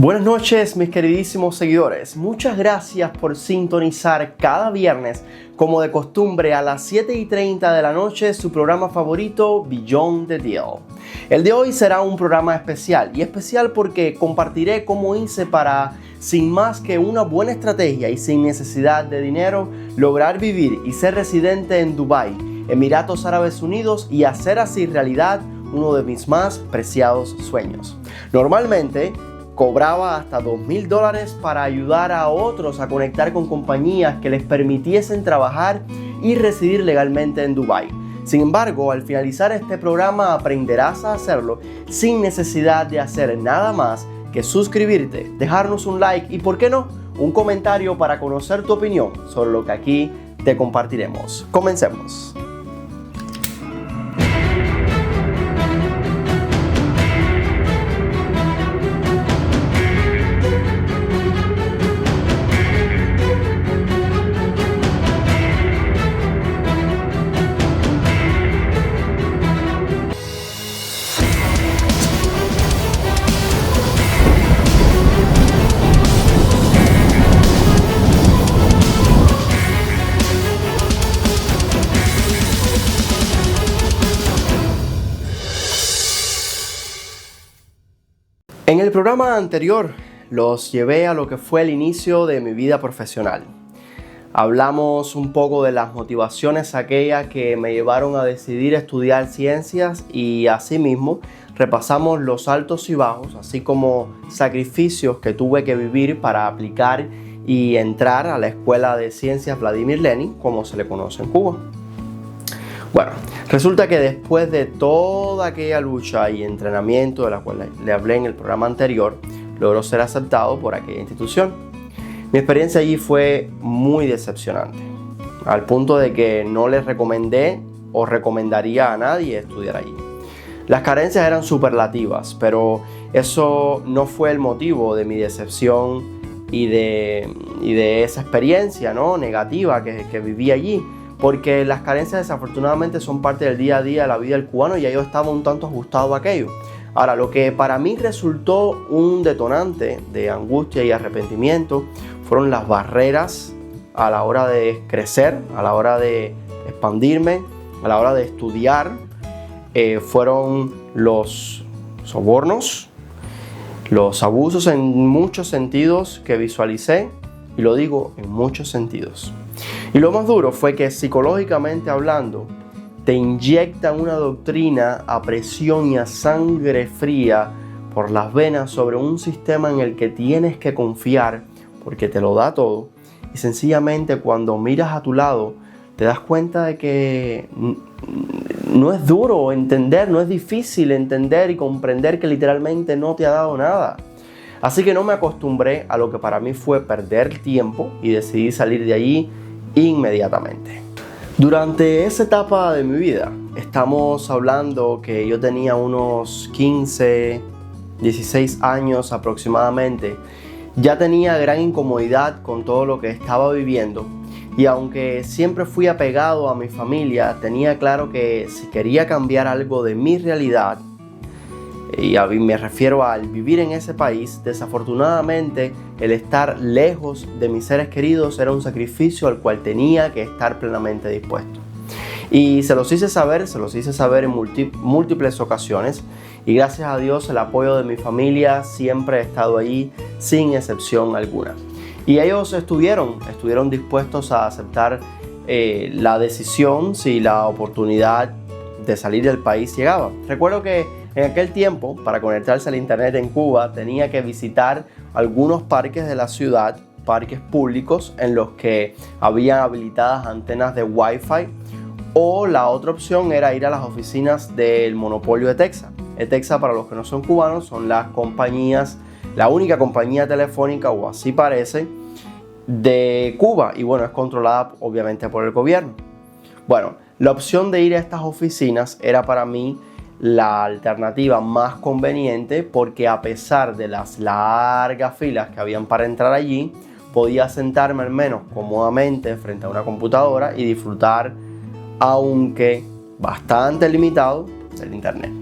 Buenas noches, mis queridísimos seguidores. Muchas gracias por sintonizar cada viernes, como de costumbre, a las 7:30 de la noche, su programa favorito, Beyond the Deal. El de hoy será un programa especial, y especial porque compartiré cómo hice para, sin más que una buena estrategia y sin necesidad de dinero, lograr vivir y ser residente en Dubái, Emiratos Árabes Unidos, y hacer así realidad uno de mis más preciados sueños. Normalmente, cobraba hasta $2,000 para ayudar a otros a conectar con compañías que les permitiesen trabajar y residir legalmente en Dubái. Sin embargo, al finalizar este programa aprenderás a hacerlo sin necesidad de hacer nada más que suscribirte, dejarnos un like y, ¿por qué no?, un comentario para conocer tu opinión sobre lo que aquí te compartiremos. Comencemos. En el programa anterior los llevé a lo que fue el inicio de mi vida profesional. Hablamos un poco de las motivaciones aquellas que me llevaron a decidir estudiar ciencias, y asimismo repasamos los altos y bajos, así como sacrificios que tuve que vivir para aplicar y entrar a la Escuela de Ciencias Vladimir Lenin, como se le conoce en Cuba. Bueno, resulta que después de toda aquella lucha y entrenamiento de la cual le hablé en el programa anterior, logró ser aceptado por aquella institución. Mi experiencia allí fue muy decepcionante, al punto de que no les recomendé o recomendaría a nadie estudiar allí. Las carencias eran superlativas, pero eso no fue el motivo de mi decepción y de esa experiencia, ¿no?, negativa que viví allí. Porque las carencias desafortunadamente son parte del día a día de la vida del cubano, y ya yo estaba un tanto ajustado a aquello. Ahora, lo que para mí resultó un detonante de angustia y arrepentimiento fueron las barreras a la hora de crecer, a la hora de expandirme, a la hora de estudiar. Fueron los sobornos, los abusos en muchos sentidos que visualicé, y lo digo en muchos sentidos. Y lo más duro fue que, psicológicamente hablando, te inyectan una doctrina a presión y a sangre fría por las venas sobre un sistema en el que tienes que confiar porque te lo da todo, y sencillamente cuando miras a tu lado te das cuenta de que no es duro entender, no es difícil entender y comprender que literalmente no te ha dado nada. Así que no me acostumbré a lo que para mí fue perder tiempo y decidí salir de allí inmediatamente. Durante esa etapa de mi vida, estamos hablando que yo tenía unos 15, 16 años aproximadamente, ya tenía gran incomodidad con todo lo que estaba viviendo, y aunque siempre fui apegado a mi familia, tenía claro que si quería cambiar algo de mi realidad, y me refiero al vivir en ese país, desafortunadamente el estar lejos de mis seres queridos era un sacrificio al cual tenía que estar plenamente dispuesto. Y se los hice saber en múltiples ocasiones, y gracias a Dios el apoyo de mi familia siempre ha estado allí sin excepción alguna. Y ellos estuvieron dispuestos a aceptar la decisión si la oportunidad de salir del país llegaba. Recuerdo que en aquel tiempo, para conectarse al internet en Cuba, tenía que visitar algunos parques de la ciudad, parques públicos en los que habían habilitadas antenas de Wi-Fi, o la otra opción era ir a las oficinas del monopolio ETEXA. ETEXA, para los que no son cubanos, son las compañías, la única compañía telefónica, o así parece, de Cuba, y bueno, es controlada obviamente por el gobierno. Bueno, la opción de ir a estas oficinas era para mí la alternativa más conveniente, porque a pesar de las largas filas que habían para entrar allí, podía sentarme al menos cómodamente frente a una computadora y disfrutar, aunque bastante limitado, del internet.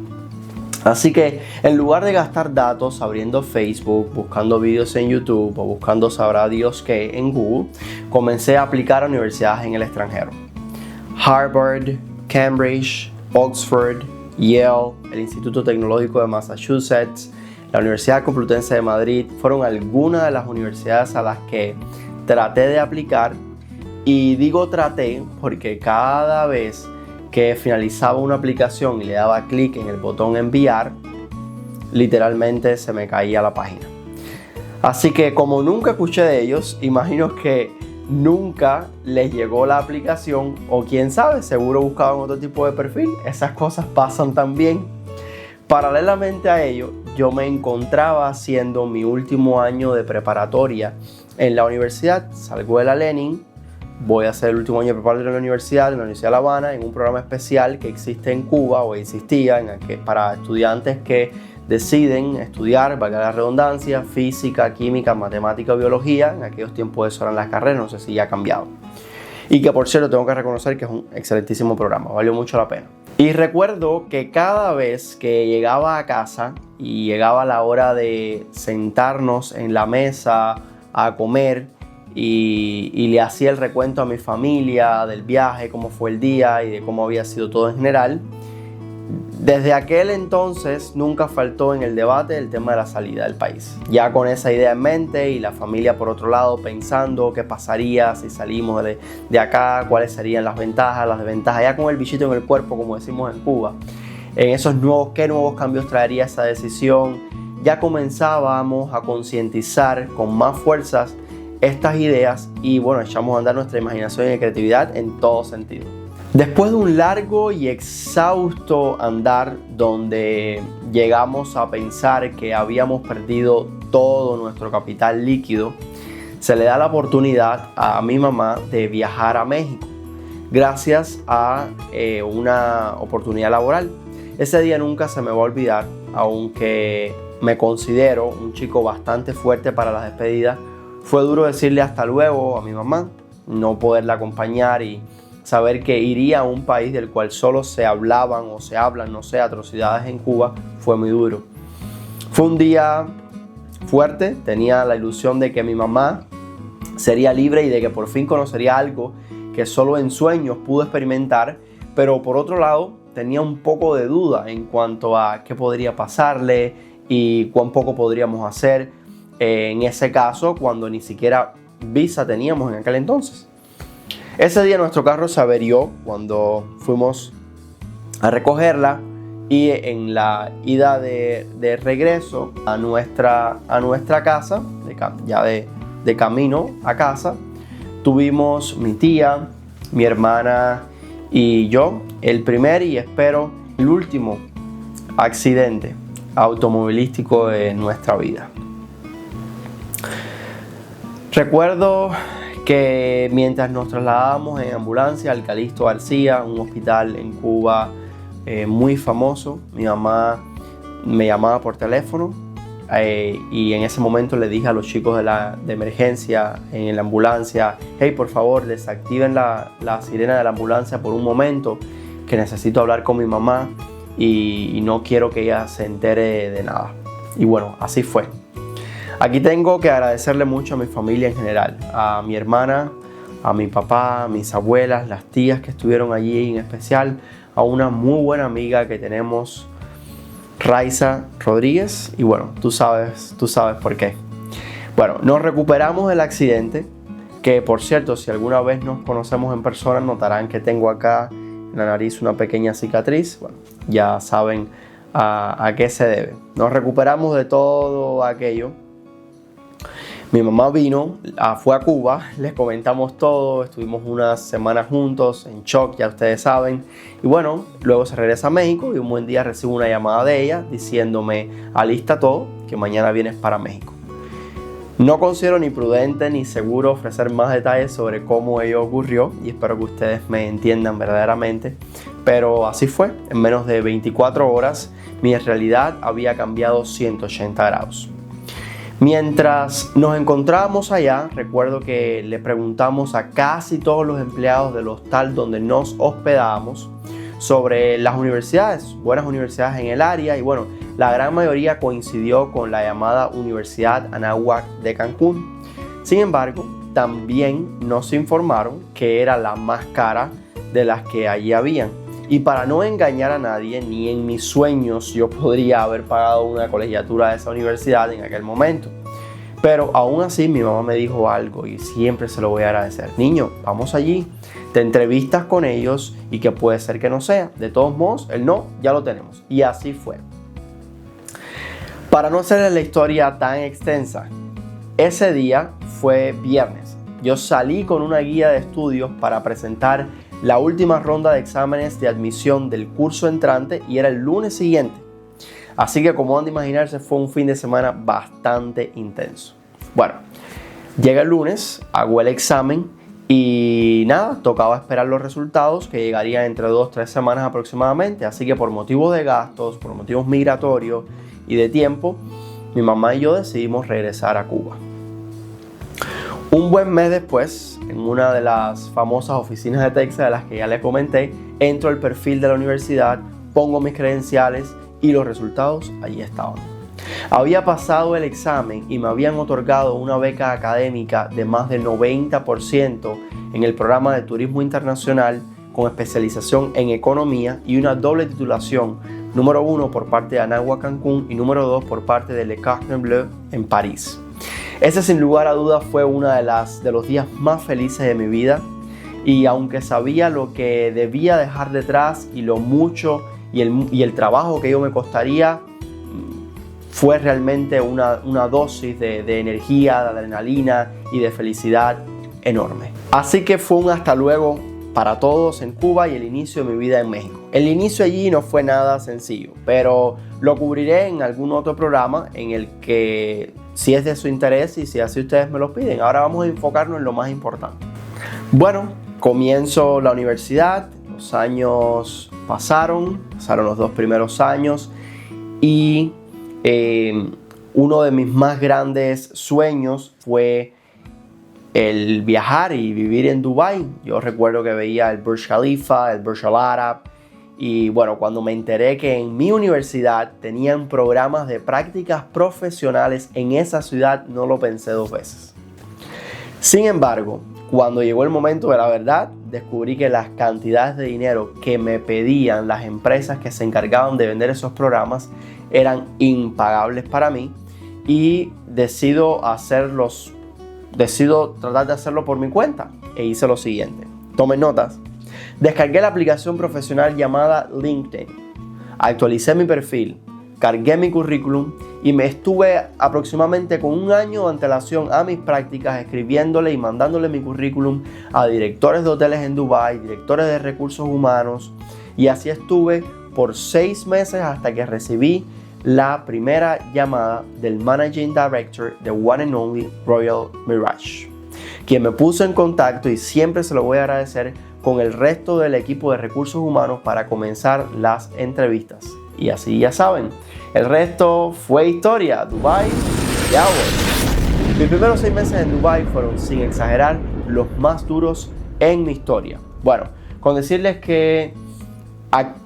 Así que en lugar de gastar datos abriendo Facebook, buscando videos en YouTube o buscando sabrá Dios qué en Google, comencé a aplicar a universidades en el extranjero. Harvard, Cambridge, Oxford, Yale, el Instituto Tecnológico de Massachusetts, la Universidad Complutense de Madrid fueron algunas de las universidades a las que traté de aplicar. Y digo traté porque cada vez que finalizaba una aplicación y le daba clic en el botón enviar, literalmente se me caía la página. Así que como nunca escuché de ellos, imagino que nunca les llegó la aplicación, o quién sabe, seguro buscaban otro tipo de perfil. Esas cosas pasan también. Paralelamente a ello, yo me encontraba haciendo mi último año de preparatoria en la universidad. Salgo de la Lenin. Voy a hacer el último año de preparatoria en la Universidad de La Habana, en un programa especial que existe en Cuba, o existía, para estudiantes que deciden estudiar, valga la redundancia, física, química, matemática o biología. En aquellos tiempos eso eran las carreras, no sé si ya ha cambiado. Y que por cierto tengo que reconocer que es un excelentísimo programa, valió mucho la pena. Y recuerdo que cada vez que llegaba a casa y llegaba la hora de sentarnos en la mesa a comer, y le hacía el recuento a mi familia del viaje, cómo fue el día y de cómo había sido todo en general, desde aquel entonces nunca faltó en el debate el tema de la salida del país. Ya con esa idea en mente y la familia por otro lado pensando qué pasaría si salimos de acá, cuáles serían las ventajas, las desventajas, ya con el bichito en el cuerpo, como decimos en Cuba, en esos qué nuevos cambios traería esa decisión. Ya comenzábamos a concientizar con más fuerzas estas ideas y bueno, echamos a andar nuestra imaginación y creatividad en todo sentido. Después de un largo y exhausto andar donde llegamos a pensar que habíamos perdido todo nuestro capital líquido, se le da la oportunidad a mi mamá de viajar a México gracias a una oportunidad laboral. Ese día nunca se me va a olvidar, aunque me considero un chico bastante fuerte para las despedidas. Fue duro decirle hasta luego a mi mamá, no poderla acompañar y saber que iría a un país del cual solo se hablaban o se hablan, no sé, atrocidades en Cuba. Fue muy duro. Fue un día fuerte, tenía la ilusión de que mi mamá sería libre y de que por fin conocería algo que solo en sueños pudo experimentar, pero por otro lado tenía un poco de duda en cuanto a qué podría pasarle y cuán poco podríamos hacer en ese caso cuando ni siquiera visa teníamos en aquel entonces. Ese día nuestro carro se averió cuando fuimos a recogerla y en la ida de regreso a nuestra casa, ya de camino a casa, tuvimos mi tía, mi hermana y yo el primer y espero el último accidente automovilístico de nuestra vida. Recuerdo que mientras nos trasladábamos en ambulancia al Calixto García, un hospital en Cuba muy famoso, mi mamá me llamaba por teléfono y en ese momento le dije a los chicos de emergencia en la ambulancia: hey, por favor, desactiven la sirena de la ambulancia por un momento, que necesito hablar con mi mamá y no quiero que ella se entere de nada. Y bueno, así fue. Aquí tengo que agradecerle mucho a mi familia en general, a mi hermana, a mi papá, a mis abuelas, las tías que estuvieron allí, en especial a una muy buena amiga que tenemos, Raiza Rodríguez, y bueno, tú sabes por qué. Bueno, nos recuperamos del accidente, que por cierto, si alguna vez nos conocemos en persona, notarán que tengo acá en la nariz una pequeña cicatriz. Bueno, ya saben a qué se debe. Nos recuperamos de todo aquello. Mi mamá fue a Cuba, les comentamos todo, estuvimos unas semanas juntos, en shock, ya ustedes saben. Y bueno, luego se regresa a México y un buen día recibo una llamada de ella diciéndome: alista todo, que mañana vienes para México. No considero ni prudente ni seguro ofrecer más detalles sobre cómo ello ocurrió y espero que ustedes me entiendan verdaderamente. Pero así fue, en menos de 24 horas mi realidad había cambiado 180 grados. Mientras nos encontrábamos allá, recuerdo que le preguntamos a casi todos los empleados del hostal donde nos hospedábamos sobre las universidades, buenas universidades en el área, y bueno, la gran mayoría coincidió con la llamada Universidad Anáhuac de Cancún. Sin embargo, también nos informaron que era la más cara de las que allí habían. Y para no engañar a nadie, ni en mis sueños yo podría haber pagado una colegiatura de esa universidad en aquel momento. Pero aún así mi mamá me dijo algo y siempre se lo voy a agradecer. Niño, vamos allí, te entrevistas con ellos y que puede ser que no sea. De todos modos, el no ya lo tenemos. Y así fue. Para no hacerles la historia tan extensa, ese día fue viernes. Yo salí con una guía de estudios para presentar la última ronda de exámenes de admisión del curso entrante y era el lunes siguiente. Así que, como han de imaginarse, fue un fin de semana bastante intenso. Bueno, llega el lunes, hago el examen y nada, tocaba esperar los resultados que llegarían entre 2-3 semanas aproximadamente. Así que por motivos de gastos, por motivos migratorios y de tiempo, mi mamá y yo decidimos regresar a Cuba. Un buen mes después, en una de las famosas oficinas de Texas de las que ya les comenté, entro al perfil de la universidad, pongo mis credenciales y los resultados allí estaban. Había pasado el examen y me habían otorgado una beca académica de más del 90% en el programa de turismo internacional con especialización en economía y una doble titulación, número 1 por parte de Anáhuac Cancún y número 2 por parte de Le Cordon Bleu en París. Ese sin lugar a dudas fue uno de los días más felices de mi vida y aunque sabía lo que debía dejar detrás y lo mucho y el trabajo que yo me costaría, fue realmente una dosis de energía, de adrenalina y de felicidad enorme. Así que fue un hasta luego para todos en Cuba y el inicio de mi vida en México. El inicio allí no fue nada sencillo, pero lo cubriré en algún otro programa en el que, si es de su interés y si así ustedes me lo piden. Ahora vamos a enfocarnos en lo más importante. Bueno, comienzo la universidad, los años pasaron los 2 primeros años y uno de mis más grandes sueños fue el viajar y vivir en Dubái. Yo recuerdo que veía el Burj Khalifa, el Burj Al Arab y bueno, cuando me enteré que en mi universidad tenían programas de prácticas profesionales en esa ciudad, no lo pensé 2 veces. Sin embargo, cuando llegó el momento de la verdad, descubrí que las cantidades de dinero que me pedían las empresas que se encargaban de vender esos programas eran impagables para mí y decido tratar de hacerlo por mi cuenta e hice lo siguiente. Tomen notas. Descargué la aplicación profesional llamada LinkedIn, actualicé mi perfil, cargué mi currículum y me estuve aproximadamente con 1 año de antelación a mis prácticas escribiéndole y mandándole mi currículum a directores de hoteles en Dubái, directores de recursos humanos y así estuve por 6 meses hasta que recibí la primera llamada del Managing Director de One and Only Royal Mirage, quien me puso en contacto y siempre se lo voy a agradecer con el resto del equipo de recursos humanos para comenzar las entrevistas. Y así ya saben, el resto fue historia. Dubái, ya voy. Mis primeros 6 meses en Dubái fueron, sin exagerar, los más duros en mi historia. Bueno, con decirles que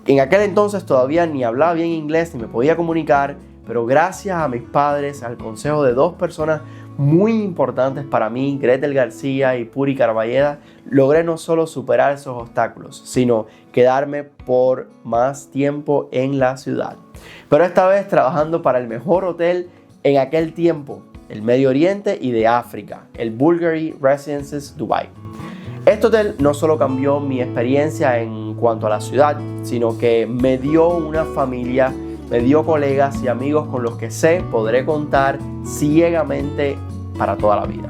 en aquel entonces todavía ni hablaba bien inglés ni me podía comunicar, pero gracias a mis padres, al consejo de 2 personas muy importantes para mí, Gretel García y Puri Carballeda, logré no solo superar esos obstáculos, sino quedarme por más tiempo en la ciudad. Pero esta vez trabajando para el mejor hotel en aquel tiempo, el Medio Oriente y de África, el Bulgari Residences Dubai. Este hotel no solo cambió mi experiencia en cuanto a la ciudad, sino que me dio una familia, me dio colegas y amigos con los que podré contar ciegamente para toda la vida.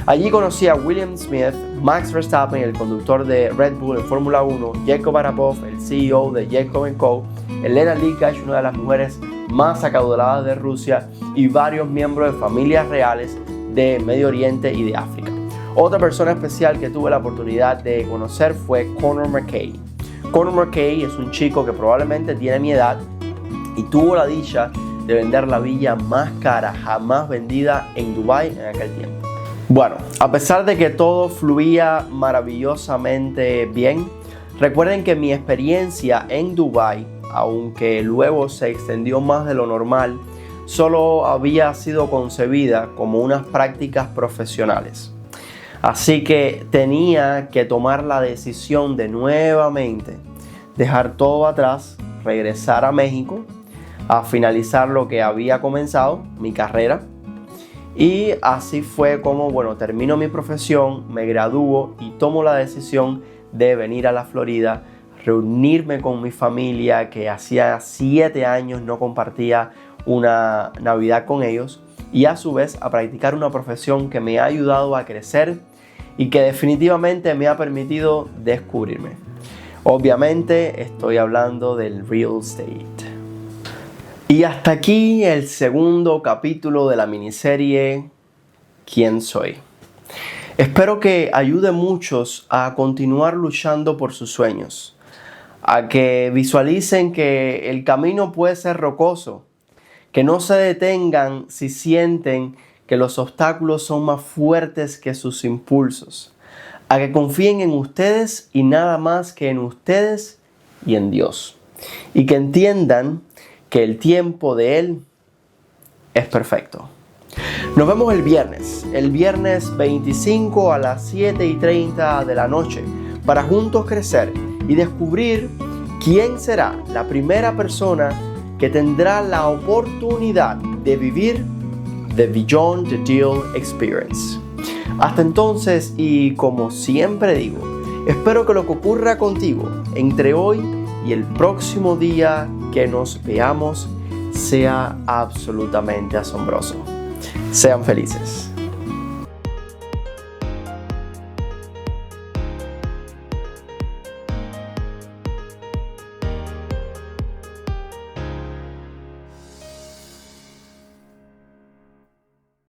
Allí conocí a William Smith, Max Verstappen, el conductor de Red Bull en Fórmula 1, Jacob Arapov, el CEO de Jacob & Co., Elena Likash, una de las mujeres más acaudaladas de Rusia, y varios miembros de familias reales de Medio Oriente y de África. Otra persona especial que tuve la oportunidad de conocer fue Conor McKay. Conor McKay es un chico que probablemente tiene mi edad y tuvo la dicha de vender la villa más cara jamás vendida en Dubái en aquel tiempo. Bueno, a pesar de que todo fluía maravillosamente bien, Recuerden que mi experiencia en Dubái, aunque luego se extendió más de lo normal, solo había sido concebida como unas prácticas profesionales. Así que tenía que tomar la decisión de nuevamente dejar todo atrás, regresar a México, a finalizar lo que había comenzado, mi carrera. Y así fue como, termino mi profesión, me gradúo y tomo la decisión de venir a la Florida, reunirme con mi familia, que hacía 7 años no compartía una Navidad con ellos, y a su vez a practicar una profesión que me ha ayudado a crecer y que definitivamente me ha permitido descubrirme. Obviamente estoy hablando del real estate. Y hasta aquí el segundo capítulo de la miniserie ¿Quién soy? Espero que ayude a muchos a continuar luchando por sus sueños, a que visualicen que el camino puede ser rocoso, que no se detengan si sienten que los obstáculos son más fuertes que sus impulsos, a que confíen en ustedes y nada más que en ustedes y en Dios, y que entiendan que el tiempo de Él es perfecto. Nos vemos el viernes 25 a las 7:30 de la noche para juntos crecer y descubrir quién será la primera persona que tendrá la oportunidad de vivir The Beyond the Deal Experience. Hasta entonces, y como siempre digo, espero que lo que ocurra contigo entre hoy y el próximo día que nos veamos sea absolutamente asombroso. Sean felices.